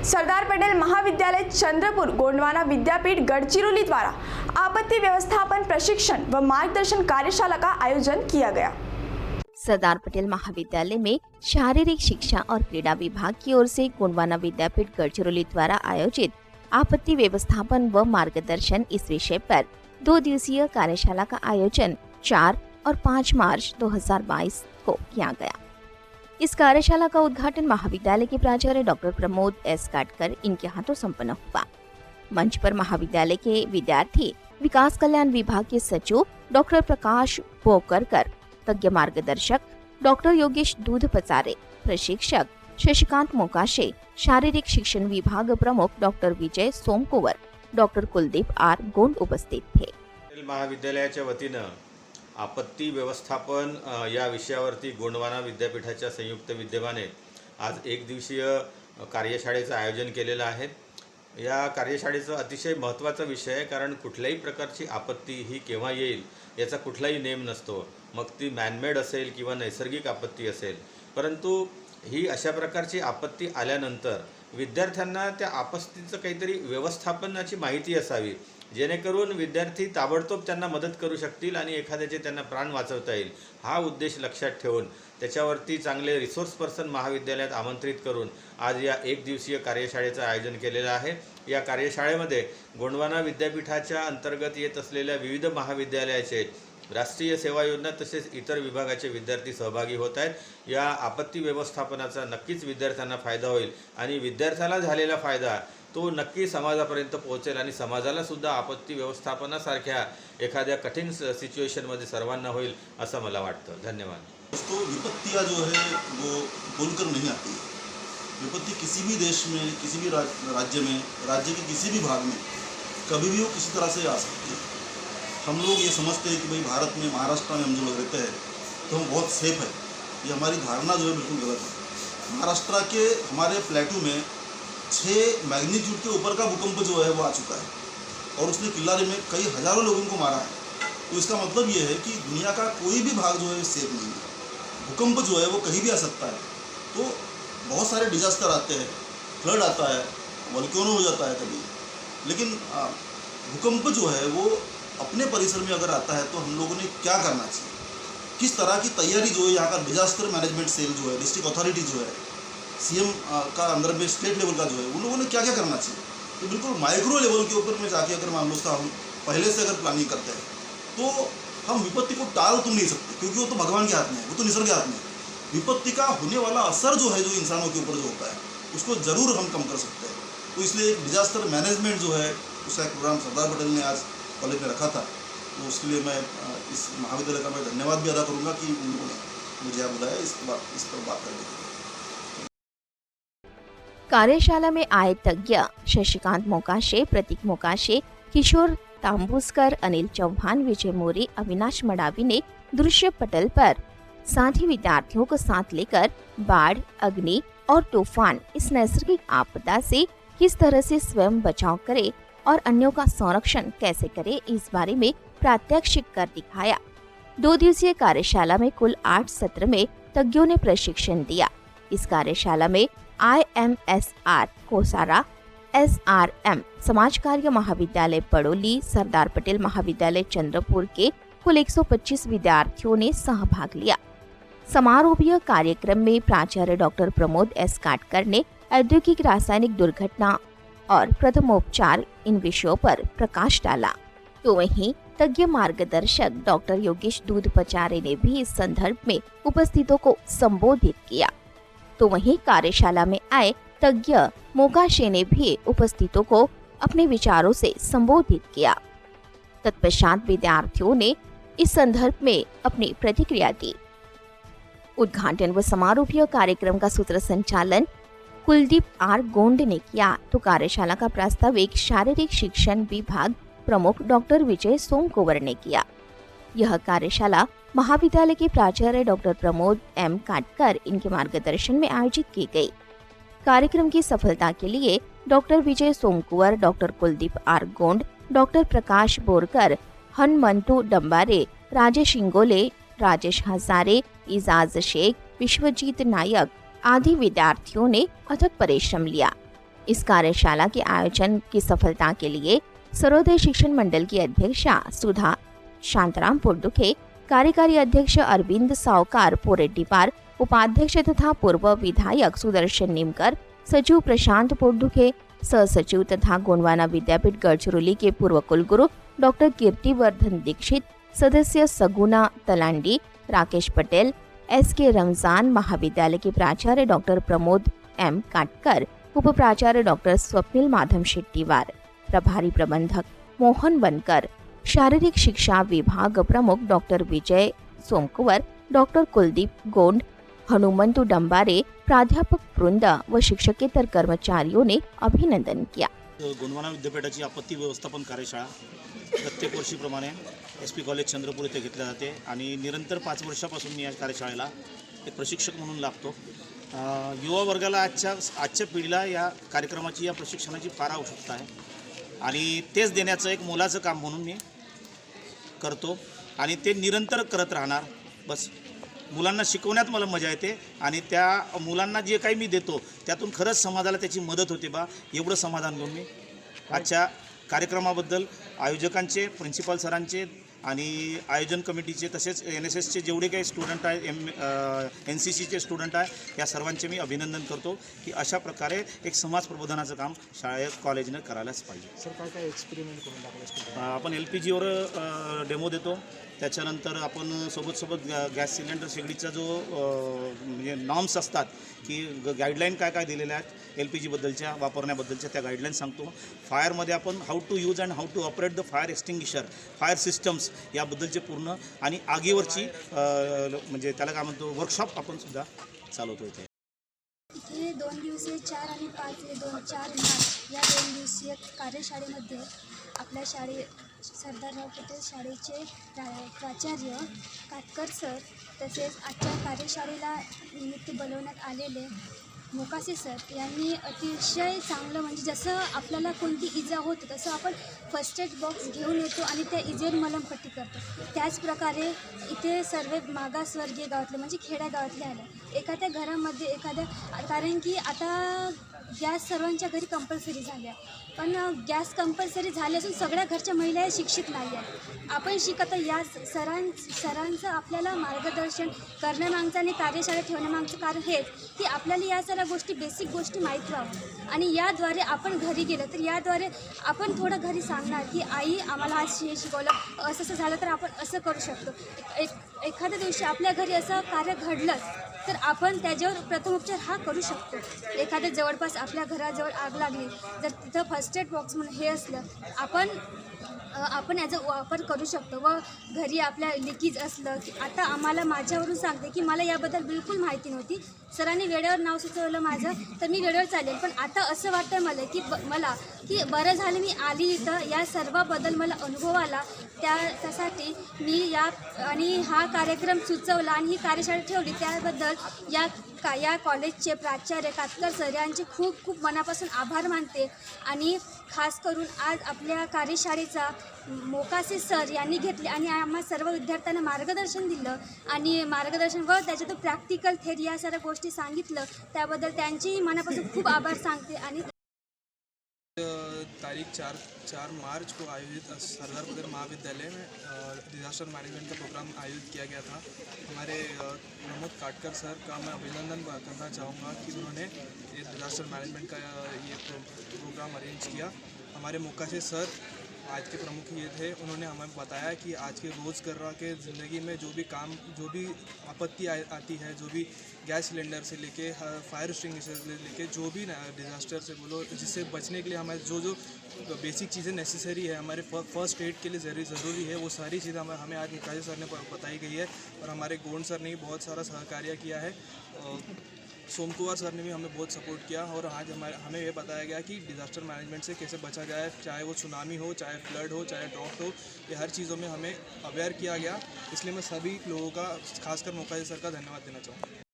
सरदार पटेल महाविद्यालय चंद्रपुर गोंडवाना विद्यापीठ गढ़चिरौली द्वारा आपत्ति व्यवस्थापन प्रशिक्षण व मार्गदर्शन कार्यशाला का आयोजन किया गया। सरदार पटेल महाविद्यालय में शारीरिक शिक्षा और क्रीड़ा विभाग की ओर से गोंडवाना विद्यापीठ गढ़चिरौली द्वारा आयोजित आपत्ति व्यवस्थापन व मार्गदर्शन इस विषय पर 2 दिवसीय कार्यशाला का आयोजन 4 और 5 मार्च 2022 को किया गया। इस कार्यशाला का उद्घाटन महाविद्यालय के प्राचार्य डॉक्टर प्रमोद एस काटकर इनके हाथों संपन्न हुआ। मंच पर महाविद्यालय के विद्यार्थी, विकास कल्याण विभाग के सचिव डॉक्टर प्रकाश बोकरकर, तज्ञ मार्गदर्शक डॉक्टर योगेश दूधपचारे, प्रशिक्षक शशिकांत मोकाशे, शारीरिक शिक्षण विभाग प्रमुख doctor Vijay Somkuwar, doctor Kuldeep R Gond उपस्थित थे। महाविद्यालयाच्या वतीनं आपत्ती व्यवस्थापन या विषयावरती गोंडवाना विद्यापीठाच्या संयुक्त विद्यमाने आज 1 दिवसीय कार्यशाळेचं आयोजन केलेलं आहे। या कार्यशाळेचा अतिशय महत्त्वाचा विषय आहे, कारण कुठल्याही प्रकारची आपत्ती ही केव्हा येईल याचा कुठलाही नेम नसतो। मग ती मॅनमेड असेल किंवा नैसर्गिक आपत्ती असेल, परंतु ही अशा प्रकारची आपत्ती आल्यानंतर विद्यार्थ्यांना त्या आपत्तीचं काहीतरी व्यवस्थापनाची माहिती असावी, जेणेकरून विद्यार्थी ताबडतोब त्यांना मदत करू शकतील आणि एखाद्याचे त्यांना प्राण वाचवता येईल। हा उद्देश लक्षात ठेवून त्याच्यावरती चांगले रिसोर्स पर्सन महाविद्यालयात आमंत्रित करून आज या 1 दिवसीय कार्यशाळेचं आयोजन केलेलं आहे। या कार्यशाळेमध्ये गोंडवाना विद्यापीठाच्या अंतर्गत येत असलेल्या विविध महाविद्यालयाचे, राष्ट्रीय सेवा योजना तसेच इतर विभागाचे विद्यार्थी सहभागी होत आहेत। या आपत्ती व्यवस्थापनाचा नक्कीच विद्यार्थ्यांना फायदा होईल आणि विद्यार्थ्याला झालेला फायदा तो नक्की समाजापर्यंत पोहोचेल आणि समाजाला सुद्धा आपत्ती व्यवस्थापनासारख्या एखाद्या कठीण सिच्युएशनमध्ये सर्वांना होईल असं मला वाटतं। धन्यवाद। दोस्तों, विपत्तियाँ जो है वो बोलकर नहीं आती। विपत्ति किसी भी देश में, किसी भी राज्य में, राज्य के किसी भी भाग में कभी भी वो किसी तरह से आ सकती है। हम लोग ये समझते हैं कि भाई भारत में, महाराष्ट्र में हम जो लोग रहते हैं तो हम बहुत सेफ है। ये हमारी धारणा जो है बिल्कुल गलत है। महाराष्ट्र के हमारे प्लेटू में 6 मैग्नीट्यूड के ऊपर का भूकंप जो है वो आ चुका है और उसने किल्लारी में कई हज़ारों लोगों को मारा है। तो इसका मतलब ये है कि दुनिया का कोई भी भाग जो है सेफ नहीं है। भूकंप जो है वो कहीं भी आ सकता है। तो बहुत सारे डिजास्टर आते हैं, फ्लड आता है, वोल्केनो हो जाता है कभी, लेकिन भूकंप जो है वो अपने परिसर में अगर आता है तो हम लोगों ने क्या करना चाहिए, किस तरह की तैयारी जो है यहाँ का डिजास्टर मैनेजमेंट सेल जो है, डिस्ट्रिक्ट अथॉरिटी जो है, सीएम का अंदर में स्टेट लेवल का जो है, उन लोगों ने क्या क्या करना चाहिए। तो बिल्कुल माइक्रो लेवल के ऊपर में जाके अगर मान लो उसका हम पहले से अगर प्लानिंग करते हैं तो हम विपत्ति को टाल तो नहीं सकते, क्योंकि वो तो भगवान के हाथ में है, वो तो निसर्ग के हाथ में है। विपत्ति का होने वाला असर जो है, जो इंसानों के ऊपर जो होता है, उसको ज़रूर हम कम कर सकते हैं। तो इसलिए एक डिजास्टर मैनेजमेंट जो है उसका एक प्रोग्राम सरदार पटेल ने आज कॉलेज में रखा था। तो उसके लिए मैं इस महाविद्यालय का मैं धन्यवाद भी अदा करूँगा कि उन लोगों ने मुझे यहाँ बुलाया इस पर बात करने के लिए। कार्यशाला में आए तज्ञ शशिकांत मोकाशे, प्रतीक मोकाशे, किशोर तांबूस्कर, अनिल चौहान, विजय मोरे, अविनाश मडावी ने दृश्य पटल पर साथ ही विद्यार्थियों को साथ लेकर बाढ़, अग्नि और तूफान इस नैसर्गिक आपदा से किस तरह से स्वयं बचाव करे और अन्यों का संरक्षण कैसे करे, इस बारे में प्रात्यक्षिक कर दिखाया। 2 दिवसीय कार्यशाला में कुल 8 सत्र में तज्ञों ने प्रशिक्षण दिया। इस कार्यशाला में IMSR कोसारा, SRM समाज कार्य महाविद्यालय पड़ोली, सरदार पटेल महाविद्यालय चंद्रपुर के कुल 125 विद्यार्थियों ने सहभाग लिया। समारोहीय कार्यक्रम में प्राचार्य डॉक्टर प्रमोद एस काटकर ने औद्योगिक रासायनिक दुर्घटना और प्रथमोपचार इन विषयों पर प्रकाश डाला। तो वहीं तज्ञ मार्गदर्शक डॉक्टर योगेश दूधपचारे ने भी इस संदर्भ में उपस्थितों को संबोधित किया। तो वहीं कार्यशाला में आए तज्ञ मोकाशे ने भी उपस्थितों को अपने विचारों से संबोधित किया। तत्पश्चात विद्यार्थियों ने इस संदर्भ में अपनी प्रतिक्रिया दी। उद्घाटन व समारोहीय कार्यक्रम का सूत्र संचालन कुलदीप आर गोंड ने किया, तो कार्यशाला का प्रास्ताविक शारीरिक शिक्षण विभाग प्रमुख डॉक्टर विजय सोमकुवर ने किया। यह कार्यशाला महाविद्यालय के प्राचार्य डॉक्टर प्रमोद एम काटकर इनके मार्गदर्शन में आयोजित की गई। कार्यक्रम की सफलता के लिए doctor Vijay Somkuwar, doctor Kuldeep R Gond, doctor Prakash Borkar, Hanumantu Dambare, Rajesh Ingole, Rajesh Hazare, Ijaz Shaikh, Vishwajeet Nayak आदि विद्यार्थियों ने अथक परिश्रम लिया। इस कार्यशाला के आयोजन की सफलता के लिए सर्वोदय शिक्षण मंडल की अध्यक्षा सुधा शांताराम पोड्डुखे, कार्यकारी अध्यक्ष अरविंद सावकार पोरेड्डीपार, उपाध्यक्ष तथा पूर्व विधायक सुदर्शन निमकर, सचिव प्रशांत पोड्डुखे, सहसचिव तथा गोंडवाना विद्यापीठ गढ़चिरौली के पूर्व कुलगुरु डॉक्टर कीर्तिवर्धन दीक्षित, सदस्य सगुना तलांडी, राकेश पटेल, SK रमजान महाविद्यालय के प्राचार्य डॉक्टर प्रमोद M काटकर, उप प्राचार्य डॉक्टर स्वप्निल माधव शेट्टीवार, प्रभारी प्रबंधक मोहन बनकर, शारीरिक शिक्षा विभाग प्रमुख डॉक्टर विजय सोमकुवर, डॉक्टर कुलदीप गोंड, हनुमंतु डंबारे, प्राध्यापक वृंद व शिक्षकेतर कर्मचारियों ने अभिनंदन किया। गोंडवाना विद्यापीठाची आपत्ती व्यवस्थापन कार्यशाळा प्रत्येक वर्षीप्रमाणे SP कॉलेज चंद्रपूर येथे घेतली जाते आणि निरंतर 5 वर्षापासून मी या कार्यशाळेला एक प्रशिक्षक म्हणून लागतो। युवा वर्गाला आजच्या पिढीला या कार्यक्रमाची या प्रशिक्षणाची फार आवश्यकता आहे आणि तेच देण्याचं एक मोलाचं काम म्हणून मी करतो आणि ते निरंतर करत राहणार। बस मुलांना शिकवण्यात मला मजा येते आणि त्या मुलांना जे काही मी देतो त्यातून खरंच समाजाला त्याची मदत होते बा, एवढं समाधान घेऊन मी आजच्या कार्यक्रमाबद्दल आयोजकांचे, प्रिन्सिपल सरांचे आणि आयोजन कमिटीचे तसेच NSSचे जेवढे काही स्टुडंट आहेत, NCCचे स्टुडंट आहे, या सर्वांचे मी अभिनंदन करतो की अशा प्रकारे एक समाज प्रबोधनाचं काम शाळेत कॉलेजनं करायलाच पाहिजे। सर काय एक्सपेरिमेंट करून दाखवलं? आपण LPGवर डेमो देतो, त्याच्यानंतर आपण सोबत गॅस सिलेंडर शेगडीचा जो म्हणजे नॉर्म्स असतात की गाईडलाईन काय दिलेल्या आहेत LPG वापरण्याबद्दलच्या त्या गाईडलाईन सांगतो। फायरमध्ये आपण how to use and how to operate the fire extinguisher, fire systems याबद्दलचे पूर्ण आणि आगीवरची म्हणजे त्याला काय म्हणतो वर्कशॉप आपण सुद्धा चालवतो इथे। इथे 2 दिवसीय 4 आणि 4 मार्च या 2 दिवसीय कार्यशाळेमध्ये आपल्या सरदारराव पटेल शाळेचे प्राचार्य काटकर सर तसेच आजच्या कार्यशाळेला निमित्त बोलवण्यात आलेले मोकासे सर यांनी अतिशय चांगलं म्हणजे जसं आपल्याला कोणती इजा होते तसं आपण फर्स्ट एड बॉक्स घेऊन येतो आणि त्या इजेवर मलमपट्टी करतो, त्याचप्रकारे इथे सर्व मागासवर्गीय गावातले म्हणजे खेड्यागावातले आले एखाद्या घरामध्ये कारण की आता गॅस सर्वांच्या घरी कंपल्सरी झाल्या, पण गॅस कंपल्सरी झाले असून सगळ्या घरच्या महिला शिक्षित नाही आहेत। आपण शिकत या सरांचं आपल्याला मार्गदर्शन करण्यामागचं आणि कार्यशाळेत ठेवण्यामागचं कारण हेच की आपल्याला या सर्व गोष्टी बेसिक गोष्टी माहीत व्हावं आणि याद्वारे आपण घरी गेलं तर याद्वारे आपण थोडं घरी सांगणार की आई आम्हाला आज हे शिकवलं, असं झालं तर आपण असं करू शकतो। एखाद्या दिवशी आपल्या घरी असं कार्य घडलंच तर आपण त्याच्यावर प्रथमोपचार हा करू शकतो। एखाद्या जवळपास आपल्या घराजवळ आग लागली जर तिथं फर्स्ट एड बॉक्स म्हणून हे असलं आपण याचा वापर करू शकतो व घरी आपल्या लिकेज असलं की आता आम्हाला माझ्यावरून सांगते की मला याबद्दल बिलकुल माहिती नव्हती, सरांनी वेळेवर नाव सुचवलं माझं तर मी वेळेवर चालेल, पण आता असं वाटतं मला की बरं झालं मी आली इथं, या सर्वाबद्दल मला अनुभव आला, त्यासाठी मी आणि हा कार्यक्रम सुचवला आणि ही कार्यशाळा ठेवली त्याबद्दल या कॉलेजचे प्राचार्य काटकर सर यांचे खूप मनापासून आभार मानते आणि खास करून आज आपल्या कार्यशाळेचा मोकासे सर यांनी घेतले आणि आम्हा सर्व विद्यार्थ्यांना मार्गदर्शन दिलं आणि मार्गदर्शन व त्याच्यातून प्रॅक्टिकल थेरी या सर्व गोष्टी सांगितलं, त्याबद्दल त्यांचेही मनापासून खूप आभार सांगते। आणि तारीख 4 मार्च को आयोजित सरदार पटेल महाविद्यालय में डिजास्टर मैनेजमेंट का प्रोग्राम आयोजित किया गया था। हमारे प्रमोद काटकर सर का मैं अभिनंदन करना चाहूँगा कि उन्होंने ये डिजास्टर मैनेजमेंट का ये प्रोग्राम अरेंज किया। हमारे मोकासे सर आज के प्रमुख ये थे, उन्होंने हमें बताया कि आज के रोज़मर्रा के ज़िंदगी में जो भी आपत्ति आती है, जो भी गैस सिलेंडर से लेके फायर एक्सटिंग्विशर से लेके जो भी डिज़ास्टर से बोलो जिससे बचने के लिए हमारे जो बेसिक चीज़ें नेसेसरी है, हमारे फर्स्ट एड के लिए ज़रूरी है, वो सारी चीज़ें हमें आज मोकासे सर ने बताई गई है और हमारे गोंड सर ने बहुत सारा सहकार्य किया है। सोमकुवर सर ने भी हमें बहुत सपोर्ट किया और आज हमें ये बताया गया कि डिज़ास्टर मैनेजमेंट से कैसे बचा जाए, चाहे वो सुनामी हो, चाहे फ्लड हो, चाहे ड्रॉट हो, ये हर चीज़ों में हमें अवेयर किया गया। इसलिए मैं सभी लोगों का खासकर मोकासे सर का धन्यवाद देना चाहूँगा।